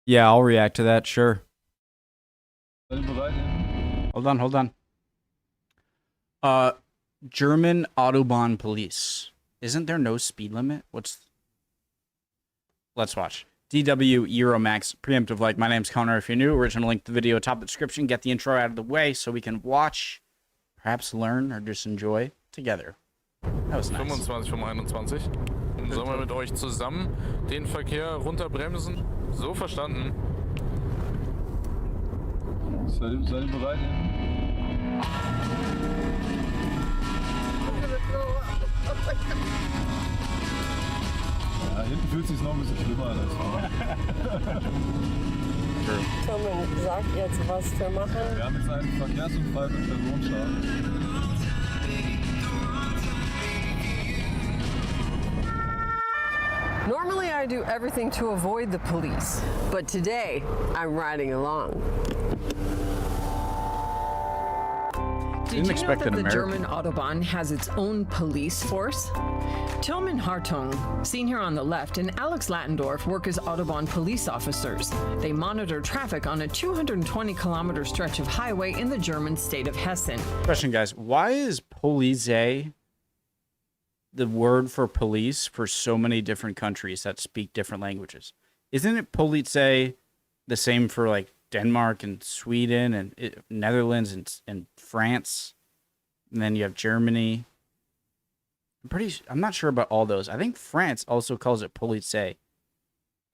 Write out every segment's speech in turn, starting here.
Yeah, I'll react to that, sure. Hold on. German Autobahn police. Isn't there no speed limit? Let's watch. DW Euromax preemptive like. My name's Connor. If you're new, original link to the video top of the description. Get the intro out of the way so we can watch, perhaps learn, or just enjoy together. That was nice. 25 vom 21. Sollen wir mit euch zusammen den Verkehr runterbremsen? So verstanden. Seid ihr bereit? Ja, hinten fühlt es sich noch ein bisschen schlimmer an als vorne. Tom sagt jetzt, was wir machen. Wir haben jetzt einen Verkehrsunfall mit Personenschaden. Normally I do everything to avoid the police, but today I'm riding along. Did you know that the German Autobahn has its own police force? Tillman Hartung, seen here on the left, and Alex Lattendorf work as Autobahn police officers. They monitor traffic on a 220-kilometer stretch of highway in the German state of Hessen. Question, guys. Why is police the word for police for so many different countries that speak different languages? Isn't it police the same for like Denmark and Sweden and Netherlands and France? And then you have Germany. I'm not sure about all those. I think France also calls it police.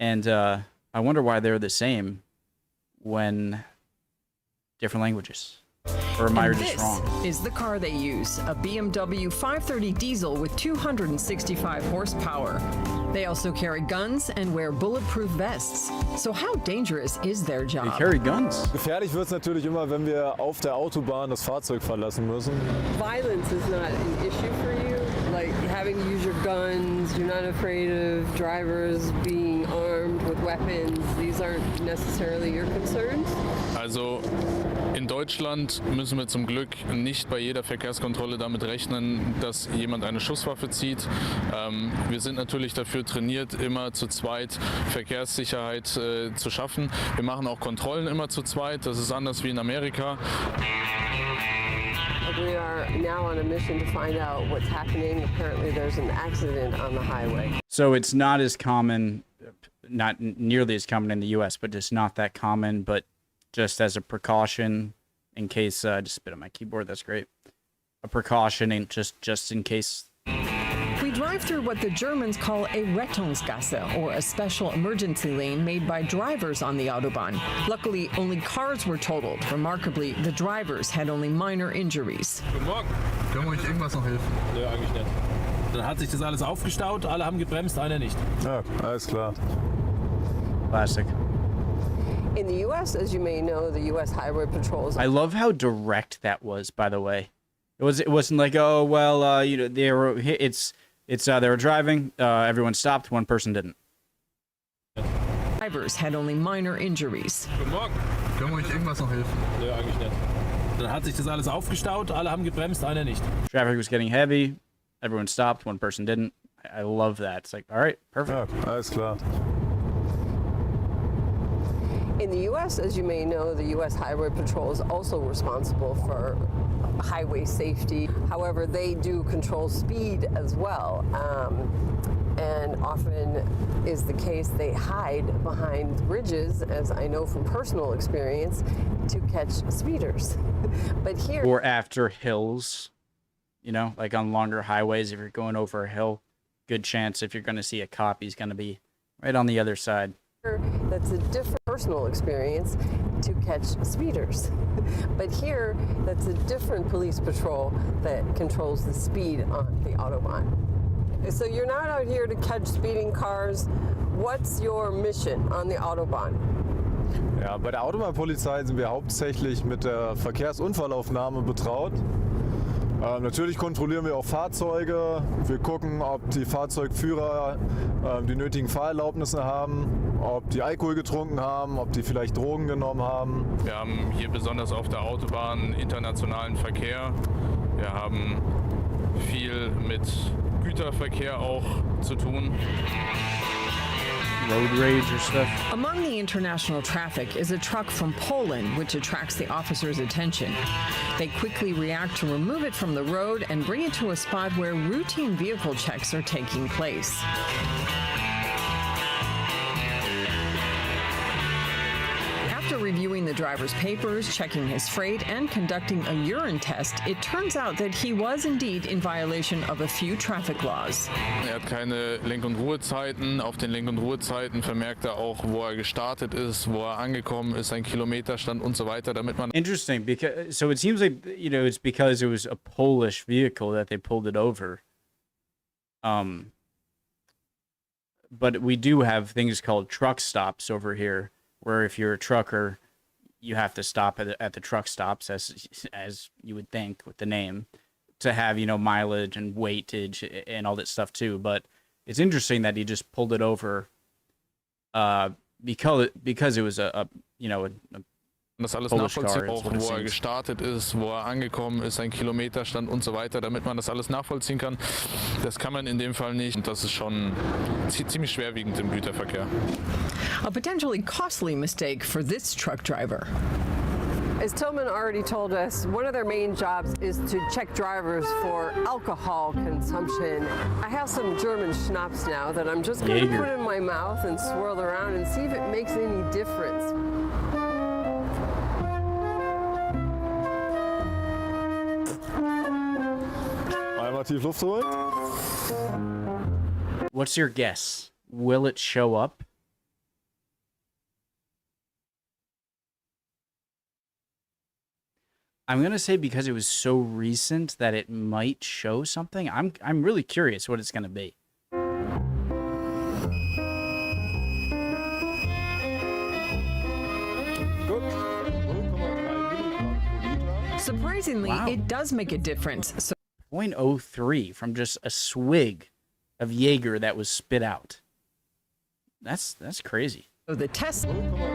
And I wonder why they're the same when different languages. Or am I just wrong? This is the car they use, a BMW 530 diesel with 265 horsepower. They also carry guns and wear bulletproof vests. So how dangerous is their job? They carry guns. Gefährlich wird es natürlich immer, wenn wir auf der Autobahn das Fahrzeug verlassen müssen. Violence is not an issue for you. Like having to use your guns, you're not afraid of drivers being armed with weapons. These aren't necessarily your concerns. Also in Deutschland müssen wir zum Glück nicht bei jeder Verkehrskontrolle damit rechnen, dass jemand eine Schusswaffe zieht. Wir sind natürlich dafür trainiert, immer zu zweit Verkehrssicherheit zu schaffen. Wir machen auch Kontrollen immer zu zweit. Das ist anders wie in Amerika. We are now on a mission to find out what's happening. Apparently there's an accident on the highway. So it's not as common, not nearly as common in the US, but just not that common, but just as a precaution in case, just spit on my keyboard, that's great. A precaution and just in case. We drive through what the Germans call a Rettungsgasse, or a special emergency lane made by drivers on the Autobahn. Luckily, only cars were totaled. Remarkably, the drivers had only minor injuries. Guten Morgen. Können wir euch irgendwas noch helfen? Nö, eigentlich nicht. Dann hat sich das alles aufgestaut, alle haben gebremst, einer nicht. Ja, alles klar. Classic. In the U.S., as you may know, the U.S. Highway Patrols. I love how direct that was, by the way. It wasn't like, oh, well, you know, they were driving, everyone stopped, one person didn't. Drivers had only minor injuries. Guten Morgen. Können wir euch irgendwas noch helfen? Nö, eigentlich nicht. Dann hat sich das alles aufgestaut, alle haben gebremst, einer nicht. Traffic was getting heavy, everyone stopped, one person didn't. I love that. It's like, all right, perfect. Ja, alles klar. In the U.S., as you may know, the U.S. Highway Patrol is also responsible for highway safety. However, they do control speed as well. And often is the case they hide behind bridges, as I know from personal experience, to catch speeders. But here... Or after hills, you know, like on longer highways, if you're going over a hill, good chance if you're going to see a cop, he's going to be right on the other side. That's a different personal experience to catch speeders. But here, that's a different police patrol that controls the speed on the Autobahn. So you're not out here to catch speeding cars. What's your mission on the Autobahn? Ja, bei der Autobahnpolizei sind wir hauptsächlich mit der Verkehrsunfallaufnahme betraut. Natürlich kontrollieren wir auch Fahrzeuge. Wir gucken, ob die Fahrzeugführer die nötigen Fahrerlaubnisse haben, ob die Alkohol getrunken haben, ob die vielleicht Drogen genommen haben. Wir haben hier besonders auf der Autobahn internationalen Verkehr. Wir haben viel mit Güterverkehr auch zu tun. road rage or stuff. Among the international traffic is a truck from Poland, which attracts the officers' attention. They quickly react to remove it from the road and bring it to a spot where routine vehicle checks are taking place. After reviewing the driver's papers, checking his freight, and conducting a urine test, it turns out that he was indeed in violation of a few traffic laws. Er hat keine Lenk- und Ruhezeiten. Auf den Lenk- und Ruhezeiten vermerkt er auch, wo er gestartet ist, wo er angekommen ist, sein Kilometerstand und so weiter, damit man... Interesting, because so it seems like, you know, it's because it was a Polish vehicle that they pulled it over. But we do have things called truck stops over here, where if you're a trucker, you have to stop at the truck stops, as you would think with the name, to have, you know, mileage and weightage and all that stuff too. But it's interesting that he just pulled it over because it was a das alles Polish nachvollziehen, car, auch what it wo er seems. gestartet ist, wo er angekommen ist, sein Kilometerstand und so weiter, damit man das alles nachvollziehen kann. Das kann man in dem Fall nicht und das ist schon ziemlich schwerwiegend im Güterverkehr. A potentially costly mistake for this truck driver. As Tillman already told us, one of their main jobs is to check drivers for alcohol consumption. I have some German schnapps now that I'm just going to Jaeger. put in my mouth and swirl around and see if it makes any difference. Einmal tief Luft holen. What's your guess? Will it show up? I'm gonna say because it was so recent that it might show something. I'm really curious what it's gonna be. Gut. 0,3 Surprisingly, Wow. it does make a difference. So 0.03 from just a swig of Jaeger that was spit out. That's crazy. the test. 0,3 Milligramm pro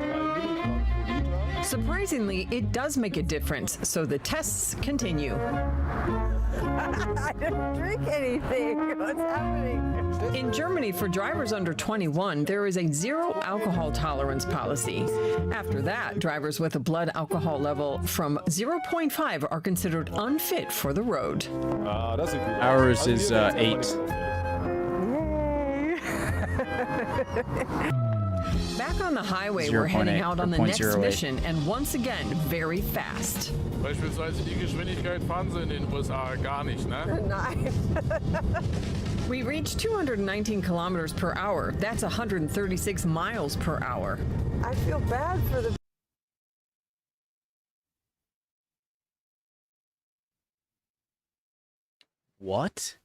Liter. Surprisingly, it does make a difference. So the tests continue. I didn't drink anything. What's happening? In Germany, for drivers under 21, there is a zero alcohol tolerance policy. After that, drivers with a blood alcohol level from 0.5 are considered unfit for the road. Ah, das sieht gut aus. Ours Also is hier wird's aber 8. nicht okay. Back on the highway, 0.8 we're heading out on the or next 0.08. mission, and once again, very fast. Beispielsweise die Geschwindigkeit fahren sie in den USA gar nicht, ne? Nein. We reached 219 kilometers per hour. That's 136 miles per hour. I feel bad for the What?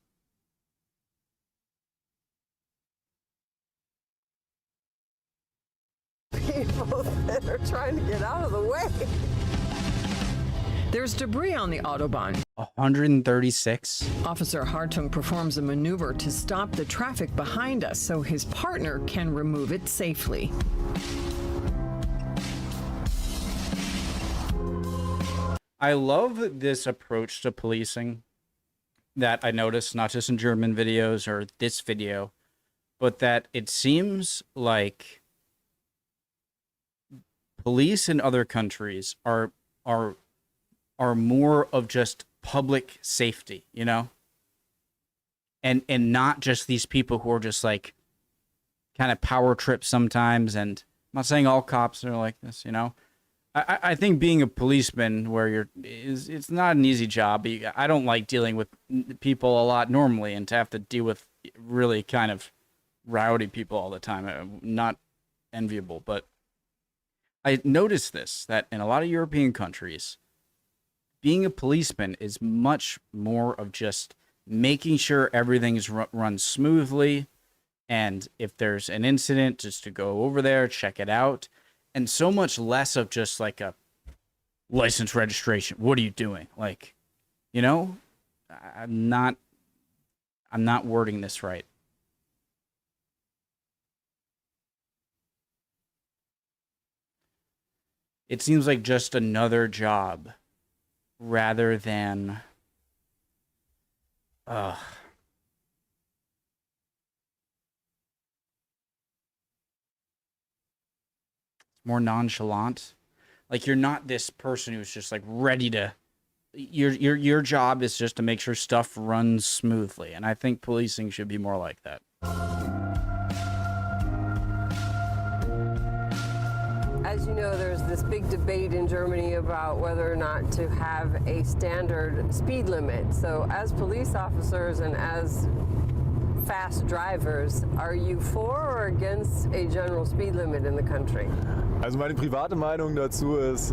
people that are trying to get out of the way. There's debris on the Autobahn. 136? Officer Hartung performs a maneuver to stop the traffic behind us so his partner can remove it safely. I love this approach to policing that I noticed, not just in German videos or this video, but that it seems like police in other countries are more of just public safety, you know? And not just these people who are just like kind of power trip sometimes. And I'm not saying all cops are like this, you know? I think being a policeman it's not an easy job. I don't like dealing with people a lot normally, and to have to deal with really kind of rowdy people all the time, not enviable. But I noticed that in a lot of European countries, being a policeman is much more of just making sure everything's run smoothly. And if there's an incident, just to go over there, check it out. And so much less of just like a license registration. What are you doing? Like, you know, I'm not wording this right. It seems like just another job rather than more nonchalant. Like, you're not this person who's just like ready to. Your job is just to make sure stuff runs smoothly, and I think policing should be more like that. As you know, there's this big debate in Germany about whether or not to have a standard speed limit. So as police officers and as fast drivers, are you for or against a general speed limit in the country? Also meine private Meinung dazu ist,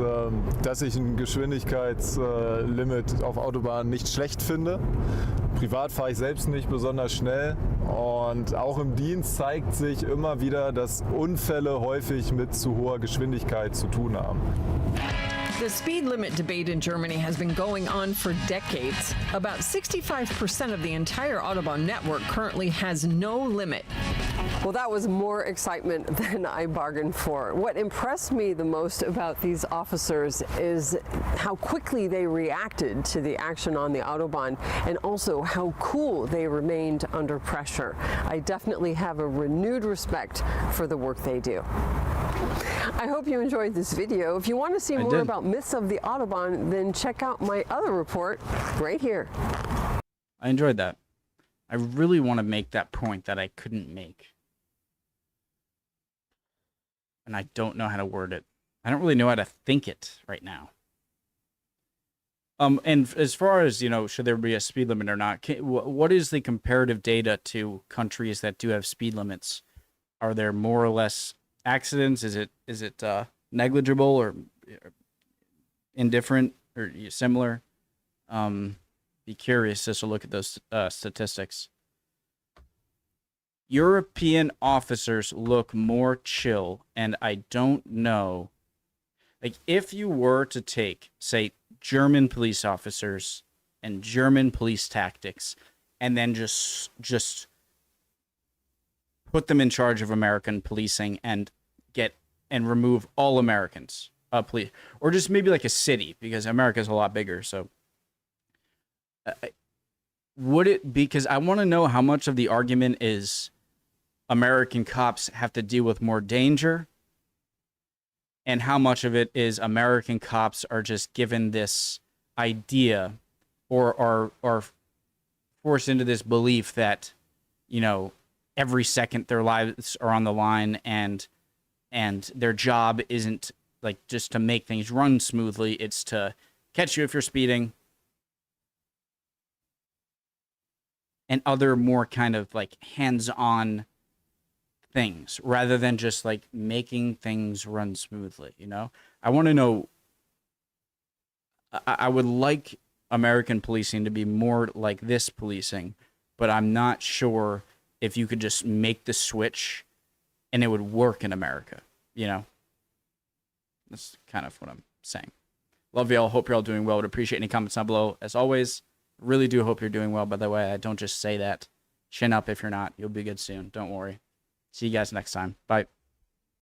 dass ich ein Geschwindigkeitslimit auf Autobahnen nicht schlecht finde. Privat fahre ich selbst nicht besonders schnell und auch im Dienst zeigt sich immer wieder, dass Unfälle häufig mit zu hoher Geschwindigkeit zu tun haben. The speed limit debate in Germany has been going on for decades. About 65% of the entire Autobahn network currently has no limit. Well, that was more excitement than I bargained for. What impressed me the most about these officers is how quickly they reacted to the action on the Autobahn and also how cool they remained under pressure. I definitely have a renewed respect for the work they do. I hope you enjoyed this video. If you want to see more about myths of the Autobahn, then check out my other report right here. I enjoyed that. I really want to make that point that I couldn't make. And I don't know how to word it. I don't really know how to think it right now. And as far as, you know, should there be a speed limit or not, what is the comparative data to countries that do have speed limits? Are there more or less accidents? Is it negligible or indifferent or similar? Be curious just to look at those statistics. European officers look more chill, and I don't know. Like, if you were to take, say, German police officers and German police tactics, and then just put them in charge of American policing and remove all Americans, police, or just maybe like a city, because America's a lot bigger. So, would it be? Because I want to know how much of the argument is American cops have to deal with more danger, and how much of it is American cops are just given this idea or are forced into this belief that, you know, every second their lives are on the line, and their job isn't like just to make things run smoothly, it's to catch you if you're speeding, and other more kind of like hands-on things rather than just like making things run smoothly. You know, I want to know. I would like American policing to be more like this policing, but I'm not sure if you could just make the switch and it would work in America. You know, that's kind of what I'm saying. Love y'all. Hope you're all doing well. Would appreciate any comments down below. As always, really do hope you're doing well. By the way, I don't just say that. Chin up if you're not. You'll be good soon. Don't worry. See you guys next time. Bye.